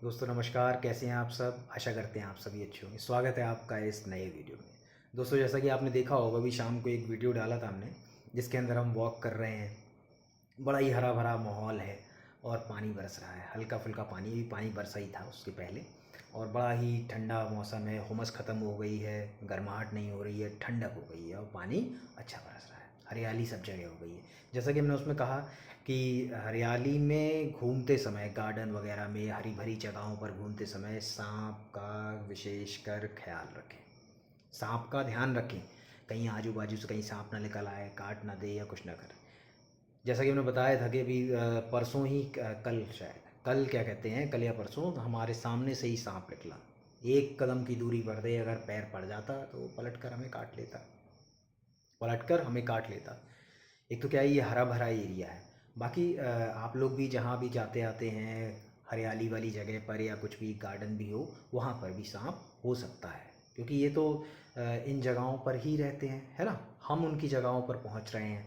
दोस्तों नमस्कार, कैसे हैं आप सब। आशा करते हैं आप सभी अच्छे होंगे। स्वागत है आपका इस नए वीडियो में। दोस्तों जैसा कि आपने देखा होगा, अभी शाम को एक वीडियो डाला था हमने जिसके अंदर हम वॉक कर रहे हैं। बड़ा ही हरा भरा माहौल है और पानी बरस रहा है, हल्का फुल्का पानी, भी पानी बरसा ही था उसके पहले। और बड़ा ही ठंडा मौसम है, हुमस ख़त्म हो गई है, गर्माहट नहीं हो रही है, ठंडक हो गई है और पानी अच्छा बरस रहा है, हरियाली सब जगह हो गई है। जैसा कि हमने उसमें कहा कि हरियाली में घूमते समय, गार्डन वगैरह में, हरी भरी जगहों पर घूमते समय सांप का विशेषकर ख्याल रखें। सांप का ध्यान रखें, कहीं आजू बाजू से कहीं सांप ना निकल आए, काट ना दे या कुछ ना करे। जैसा कि हमने बताया था कि अभी परसों ही कल, शायद कल, क्या कहते हैं, कल या परसों हमारे सामने से ही सांप निकला। एक कदम की दूरी पर दे अगर पैर पड़ जाता तो पलट कर हमें काट लेता, एक तो क्या है, ये हरा भरा एरिया है। बाकी आप लोग भी जहाँ भी जाते आते हैं, हरियाली वाली जगह पर या कुछ भी गार्डन भी हो, वहाँ पर भी सांप हो सकता है, क्योंकि ये तो इन जगहों पर ही रहते हैं, है ना। हम उनकी जगहों पर पहुँच रहे हैं।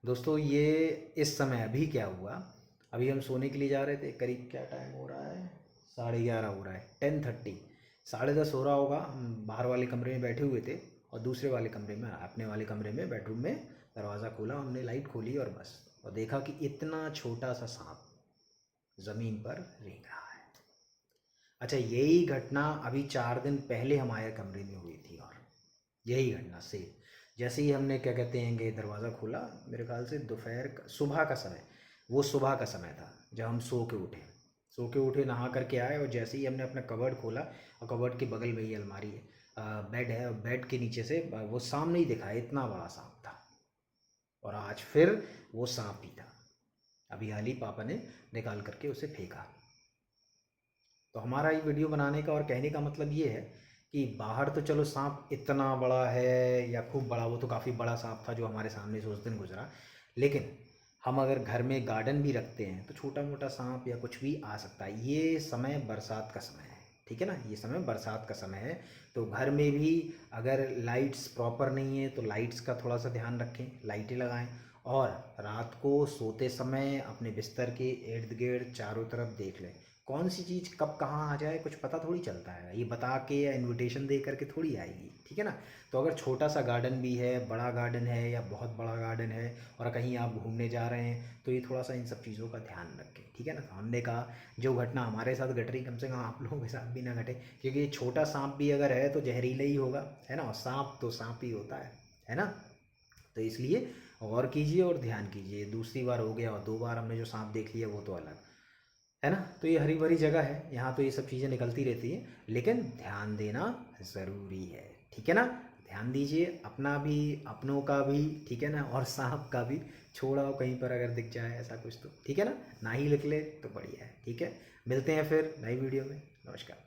दोस्तों ये इस समय अभी क्या हुआ, अभी हम सोने के लिए जा रहे थे, करीब क्या टाइम हो रहा है, 11:30 हो रहा है, 10:30, 10:30 हो रहा होगा। हम बाहर वाले कमरे में बैठे हुए थे और दूसरे वाले कमरे में, अपने वाले कमरे में, बेडरूम में दरवाज़ा खोला हमने, लाइट खोली और बस, और देखा कि इतना छोटा सा सांप ज़मीन पर रेंग रहा है। अच्छा, यही घटना अभी 4 दिन पहले हमारे कमरे में हुई थी, और यही घटना से जैसे ही हमने, क्या कहते हैं, कि दरवाज़ा खोला, मेरे ख्याल से दोपहर का, सुबह का समय, वो सुबह का समय था जब हम सो के उठे, नहा करके आए, और जैसे ही हमने अपना कबर्ड खोला, और कबर्ड के बगल में ही अलमारी है, बेड है, और बेड के नीचे से वो सामने ही दिखा, इतना बड़ा सांप था। और आज फिर वो सांप ही था, अभी हाल ही पापा ने निकाल करके उसे फेंका। तो हमारा ये वीडियो बनाने का और कहने का मतलब ये है कि बाहर तो चलो सांप इतना बड़ा है या खूब बड़ा, वो तो काफ़ी बड़ा सांप था जो हमारे सामने से उस दिन गुजरा, लेकिन हम अगर घर में गार्डन भी रखते हैं तो छोटा मोटा सांप या कुछ भी आ सकता है। ये समय बरसात का समय है, ठीक है ना, ये समय बरसात का समय है। तो घर में भी अगर लाइट्स प्रॉपर नहीं है तो लाइट्स का थोड़ा सा ध्यान रखें, लाइटें लगाएं, और रात को सोते समय अपने बिस्तर के इर्द गिर्द चारों तरफ देख लें, कौन सी चीज़ कब कहाँ आ जाए कुछ पता थोड़ी चलता है, ये बता के या इनविटेशन दे करके थोड़ी आएगी, ठीक है ना। तो अगर छोटा सा गार्डन भी है, बड़ा गार्डन है या बहुत बड़ा गार्डन है, और कहीं आप घूमने जा रहे हैं, तो ये थोड़ा सा इन सब चीज़ों का ध्यान रखें, ठीक है ना। तो हमने कहा जो घटना हमारे साथ घट रही, कम से कम आप लोगों के साथ भी ना घटे, क्योंकि ये छोटा सांप भी अगर है तो जहरीला ही होगा, है ना, और सांप तो सांप ही होता है ना। तो इसलिए गौर कीजिए और ध्यान कीजिए। दूसरी बार हो गया और 2 बार हमने जो सांप देख लिया वो तो अलग, है ना। तो ये हरी भरी जगह है, यहाँ तो ये सब चीज़ें निकलती रहती हैं, लेकिन ध्यान देना ज़रूरी है, ठीक है ना। ध्यान दीजिए, अपना भी, अपनों का भी, ठीक है ना, और सांप का भी। छोड़ा हो कहीं पर अगर दिख जाए ऐसा कुछ तो ठीक है ना ही निकले तो बढ़िया है, ठीक है। मिलते हैं फिर नई वीडियो में। नमस्कार।